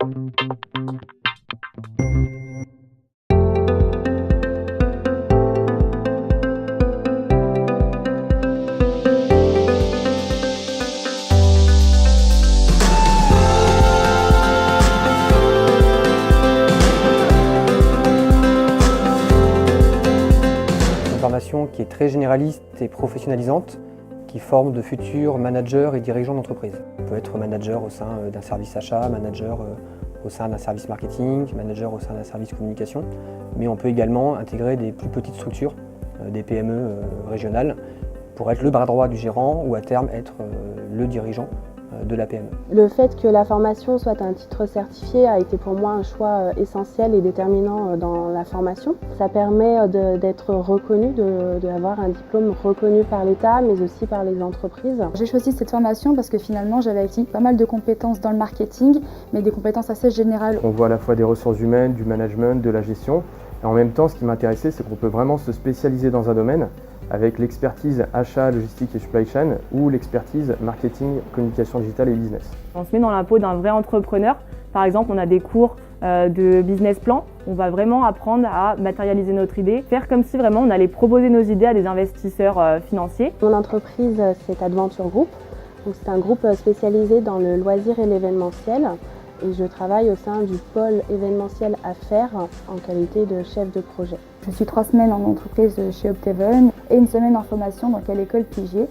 Une formation qui est très généraliste et professionnalisante, qui forme de futurs managers et dirigeants d'entreprise. On peut être manager au sein d'un service achat, manager au sein d'un service marketing, manager au sein d'un service communication, mais on peut également intégrer des plus petites structures, des PME régionales, pour être le bras droit du gérant ou à terme être le dirigeant de la PME. Le fait que la formation soit un titre certifié a été pour moi un choix essentiel et déterminant dans la formation. Ça permet d'être reconnu, d'avoir un diplôme reconnu par l'État mais aussi par les entreprises. J'ai choisi cette formation parce que finalement j'avais acquis pas mal de compétences dans le marketing, mais des compétences assez générales. On voit à la fois des ressources humaines, du management, de la gestion. Et en même temps, ce qui m'intéressait, c'est qu'on peut vraiment se spécialiser dans un domaine avec l'expertise achat, logistique et supply chain ou l'expertise marketing, communication digitale et business. On se met dans la peau d'un vrai entrepreneur. Par exemple, on a des cours de business plan. On va vraiment apprendre à matérialiser notre idée, faire comme si vraiment on allait proposer nos idées à des investisseurs financiers. Mon entreprise, c'est Adventure Group. C'est un groupe spécialisé dans le loisir et l'événementiel. Et je travaille au sein du pôle événementiel affaires en qualité de chef de projet. Je suis 3 semaines en entreprise chez Opteven et 1 semaine en formation donc à l'école Pigier.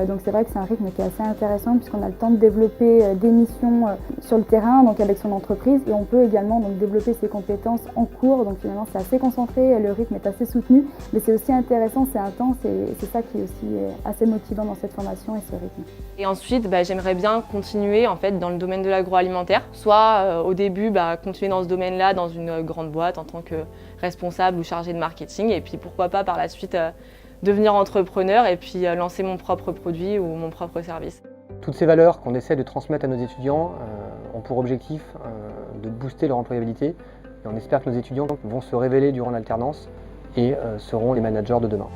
Donc c'est vrai que c'est un rythme qui est assez intéressant puisqu'on a le temps de développer des missions sur le terrain donc avec son entreprise et on peut également donc développer ses compétences en cours. Donc finalement c'est assez concentré, le rythme est assez soutenu mais c'est aussi intéressant, c'est intense et c'est ça qui est aussi assez motivant dans cette formation et ce rythme. Et ensuite j'aimerais bien continuer en fait dans le domaine de l'agroalimentaire, soit au début continuer dans ce domaine-là dans une grande boîte en tant que responsable ou chargé de marketing et puis pourquoi pas par la suite devenir entrepreneur et puis lancer mon propre produit ou mon propre service. Toutes ces valeurs qu'on essaie de transmettre à nos étudiants ont pour objectif de booster leur employabilité et on espère que nos étudiants vont se révéler durant l'alternance et seront les managers de demain.